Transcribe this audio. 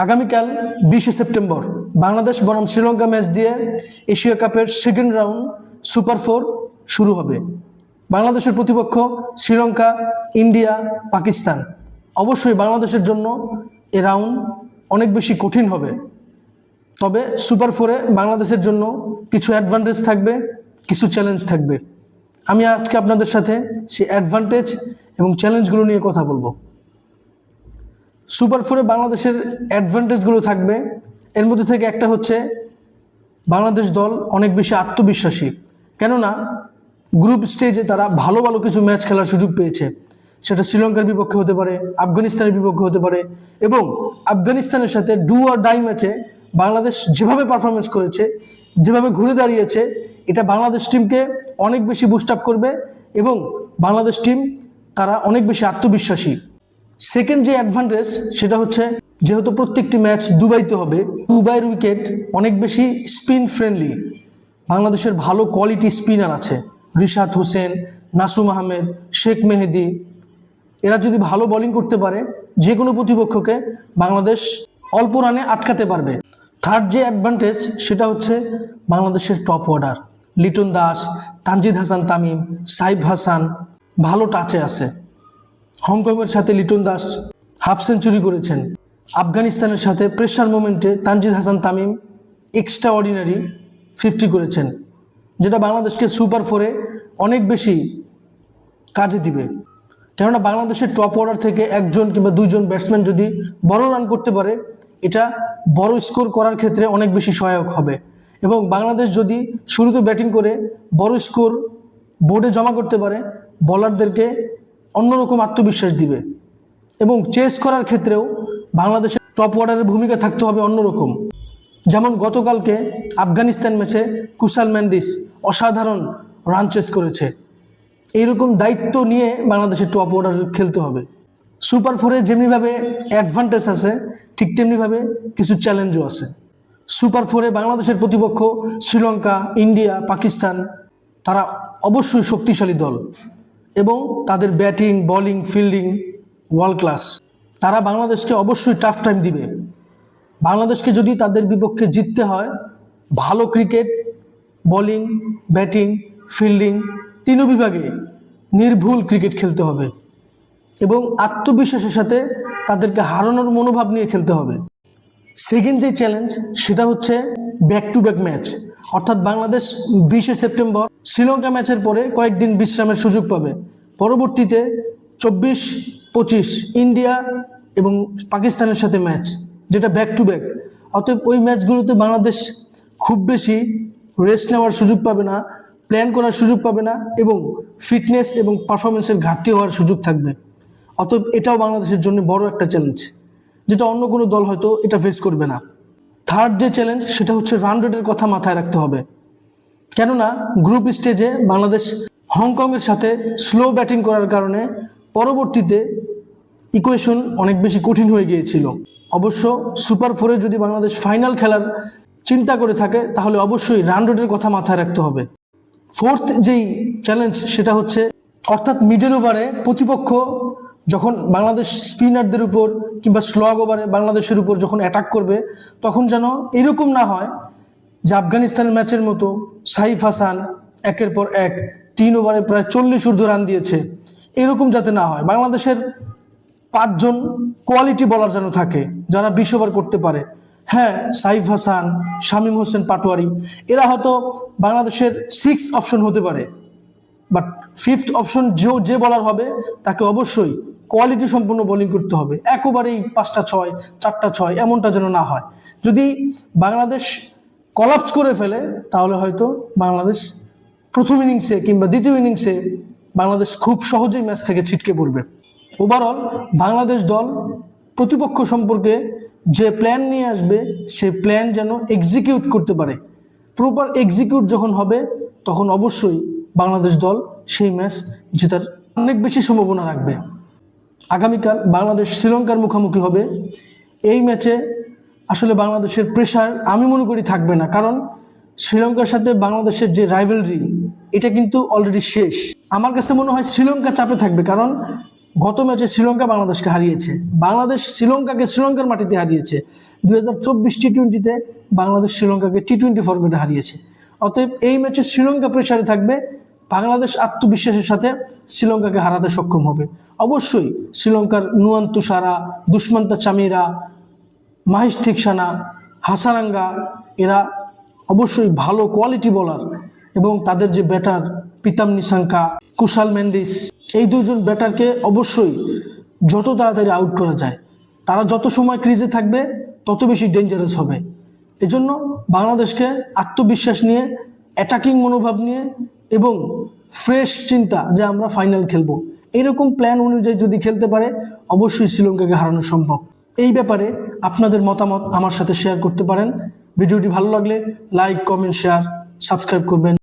আগামীকাল 20শে সেপ্টেম্বর বাংলাদেশ বনাম শ্রীলঙ্কা ম্যাচ দিয়ে এশিয়া কাপের সেকেন্ড রাউন্ড সুপার 4 শুরু হবে। বাংলাদেশের প্রতিপক্ষ শ্রীলঙ্কা, ইন্ডিয়া, পাকিস্তান। অবশ্যই বাংলাদেশের জন্য এ রাউন্ড অনেক বেশি কঠিন হবে। তবে সুপার 4-এ বাংলাদেশের জন্য কিছু অ্যাডভান্টেজ থাকবে, কিছু চ্যালেঞ্জ থাকবে। আমি আজকে আপনাদের সাথে সেই অ্যাডভান্টেজ এবং চ্যালেঞ্জগুলো নিয়ে কথা বলবো। সুপার 4-এ বাংলাদেশের অ্যাডভান্টেজগুলো থাকবে, এর মধ্যে থেকে একটা হচ্ছে বাংলাদেশ দল অনেক বেশি আত্মবিশ্বাসী। কেননা গ্রুপ স্টেজে তারা ভালো ভালো কিছু ম্যাচ খেলার সুযোগ পেয়েছে। সেটা শ্রীলঙ্কার বিপক্ষে হতে পারে, আফগানিস্তানের বিপক্ষে হতে পারে, এবং আফগানিস্তানের সাথে ডু অর ডাই ম্যাচে বাংলাদেশ যেভাবে পারফরমেন্স করেছে, যেভাবে ঘুরে দাঁড়িয়েছে, এটা বাংলাদেশ টিমকে অনেক বেশি বুস্ট আপ করবে এবং বাংলাদেশ টিম তারা অনেক বেশি আত্মবিশ্বাসী। সেকেন্ড যে অ্যাডভান্টেজ সেটা হচ্ছে, যেহেতু প্রত্যেকটি ম্যাচ দুবাইতে হবে, দুবাইয়ের উইকেট অনেক বেশি স্পিন ফ্রেন্ডলি। বাংলাদেশের ভালো কোয়ালিটি স্পিনার আছে, রিশাদ হোসেন, নাসুম আহমেদ, শেখ মেহেদি। এরা যদি ভালো বোলিং করতে পারে, যে কোনো প্রতিপক্ষকে বাংলাদেশ অল্প রানে আটকাতে পারবে। থার্ড যে অ্যাডভান্টেজ সেটা হচ্ছে বাংলাদেশের টপ অর্ডার। লিটন দাস, তানজিদ হাসান তামিম, সাইফ হাসান ভালো টাচে আছে। হংকংয়ের সাথে লিটন দাস হাফ সেঞ্চুরি করেছেন। আফগানিস্তানের সাথে প্রেশার মোমেন্টে তানজিদ হাসান তামিম এক্সট্রা অর্ডিনারি 50 করেছেন, যেটা বাংলাদেশকে সুপার 4-এ অনেক বেশি কাজে দিবে। কেননা বাংলাদেশের টপ অর্ডার থেকে একজন কিংবা দুইজন ব্যাটসম্যান যদি বড় রান করতে পারে, এটা বড় স্কোর করার ক্ষেত্রে অনেক বেশি সহায়ক হবে। এবং বাংলাদেশ যদি শুরুতে ব্যাটিং করে বড় স্কোর বোর্ডে জমা করতে পারে, বোলারদেরকে অন্যরকম আত্মবিশ্বাস দিবে। এবং চেস করার ক্ষেত্রেও বাংলাদেশের টপ অর্ডারের ভূমিকা থাকতে হবে অন্যরকম। যেমন গতকালকে আফগানিস্তান ম্যাচে কুশাল মেন্ডিস অসাধারণ রান চেস করেছে। এইরকম দায়িত্ব নিয়ে বাংলাদেশের টপ অর্ডার খেলতে হবে। সুপার 4-এ যেমনিভাবে অ্যাডভান্টেজ আছে, ঠিক তেমনিভাবে কিছু চ্যালেঞ্জও আছে। সুপার 4-এ বাংলাদেশের প্রতিপক্ষ শ্রীলঙ্কা, ইন্ডিয়া, পাকিস্তান, তারা অবশ্যই শক্তিশালী দল এবং তাদের batting, bowling, fielding world class. তারা বাংলাদেশকে অবশ্যই টাফ টাইম দিবে। বাংলাদেশকে যদি তাদের বিপক্ষে জিততে হয়, ভালো ক্রিকেট, বোলিং, ব্যাটিং, ফিল্ডিং তিনও বিভাগে নির্ভুল ক্রিকেট খেলতে হবে এবং আত্মবিশ্বাসের সাথে তাদেরকে হারানোর মনোভাব নিয়ে খেলতে হবে। সেকেন্ড যে চ্যালেঞ্জ সেটা হচ্ছে ব্যাক টু ব্যাক ম্যাচ। অর্থাৎ বাংলাদেশ 20শে সেপ্টেম্বর শ্রীলঙ্কা ম্যাচের পরে কয়েকদিন বিশ্রামের সুযোগ পাবে। পরবর্তীতে 24-25 ইন্ডিয়া এবং পাকিস্তানের সাথে ম্যাচ, যেটা ব্যাক টু ব্যাক। অতএব ওই ম্যাচগুলোতে বাংলাদেশ খুব বেশি রেস্ট নেওয়ার সুযোগ পাবে না, প্ল্যান করার সুযোগ পাবে না এবং ফিটনেস এবং পারফরমেন্সের ঘাটতি হওয়ার সুযোগ থাকবে। অতএব এটাও বাংলাদেশের জন্য বড় একটা চ্যালেঞ্জ, যেটা অন্য কোনো দল হয়তো এটা ফেস করবে না। থার্ড যে চ্যালেঞ্জ সেটা হচ্ছে রান রেটের কথা মাথায় রাখতে হবে। কেননা গ্রুপ স্টেজে বাংলাদেশ হংকংয়ের সাথে স্লো ব্যাটিং করার কারণে পরবর্তীতে ইকুয়েশন অনেক বেশি কঠিন হয়ে গিয়েছিল। অবশ্য সুপার 4-এ যদি বাংলাদেশ ফাইনাল খেলার চিন্তা করে থাকে, তাহলে অবশ্যই রান রেটের কথা মাথায় রাখতে হবে। ফোর্থ যেই চ্যালেঞ্জ সেটা হচ্ছে, অর্থাৎ মিডল ওভারে প্রতিপক্ষ যখন বাংলাদেশ স্পিনারদের উপর কিংবা স্লগ ওভারে বাংলাদেশের উপর যখন অ্যাটাক করবে, তখন যেন এরকম না হয় যে আফগানিস্তানের ম্যাচের মতো সাইফ হাসান একের পর এক 3 ওভারে প্রায় 40 ঊর্ধ্ব রান দিয়েছে। এরকম যাতে না হয়, বাংলাদেশের 5 জন কোয়ালিটি বলার যেন থাকে যারা 20 ওভার করতে পারে। হ্যাঁ, সাইফ হাসান, শামীম হোসেন পাটোয়ারি এরা হয়তো বাংলাদেশের 6 অপশন হতে পারে, বাট 5th অপশন যে বলার হবে তাকে অবশ্যই কোয়ালিটি সম্পন্ন বোলিং করতে হবে। একেবারেই 5টা 6, 4টা 6 এমনটা যেন না হয়। যদি বাংলাদেশ কলাপস করে ফেলে, তাহলে হয়তো বাংলাদেশ প্রথম ইনিংসে কিংবা দ্বিতীয় ইনিংসে বাংলাদেশ খুব সহজেই ম্যাচ থেকে ছিটকে পড়বে। ওভারঅল বাংলাদেশ দল প্রতিপক্ষ সম্পর্কে যে প্ল্যান নিয়ে আসবে, সে প্ল্যান যেন এক্সিকিউট করতে পারে। প্রপার এক্সিকিউট যখন হবে, তখন অবশ্যই বাংলাদেশ দল সেই ম্যাচ জেতার অনেক বেশি সম্ভাবনা রাখবে। আগামীকাল বাংলাদেশ শ্রীলঙ্কার মুখোমুখি হবে। এই ম্যাচে আসলে বাংলাদেশের প্রেশার আমি মনে করি থাকবে না, কারণ শ্রীলঙ্কার সাথে বাংলাদেশের যে রাইভালরি, এটা কিন্তু অলরেডি শেষ। আমার কাছে মনে হয় শ্রীলঙ্কা চাপে থাকবে, কারণ গত ম্যাচে শ্রীলঙ্কা বাংলাদেশকে হারিয়েছে, বাংলাদেশ শ্রীলঙ্কাকে শ্রীলঙ্কার মাটিতে হারিয়েছে, 2024 টি-20তে বাংলাদেশ শ্রীলঙ্কাকে টি-20 ফরম্যাটে হারিয়েছে। অতএব এই ম্যাচে শ্রীলঙ্কা প্রেসারে থাকবে, বাংলাদেশ আত্মবিশ্বাসের সাথে শ্রীলঙ্কাকে হারাতে সক্ষম হবে। অবশ্যই শ্রীলঙ্কার নুয়ান তুষারা, দুষ্মন্ত চামিরা, মাহিশ থিকসানা, হাসারাঙ্গা এরা অবশ্যই ভালো কোয়ালিটি বোলার, এবং তাদের যে ব্যাটার পিতাম নিসাঙ্কা, কুশাল মেন্ডিস, এই দুইজন ব্যাটারকে অবশ্যই যত তাড়াতাড়ি আউট করা যায়, তারা যত সময় ক্রিজে থাকবে তত বেশি ডেঞ্জারাস হবে। এজন্য বাংলাদেশকে আত্মবিশ্বাস নিয়ে, অ্যাটাকিং মনোভাব নিয়ে এবং ফ্রেশ চিন্তা যে আমরা ফাইনাল খেলবো, এরকম প্ল্যান অনুযায়ী যদি খেলতে পারে অবশ্যই শ্রীলঙ্কাকে হারানো সম্ভব। এই ব্যাপারে আপনাদের মতামত আমার সাথে শেয়ার করতে পারেন। ভিডিওটি ভালো লাগলে লাইক, কমেন্ট, শেয়ার, সাবস্ক্রাইব করবেন।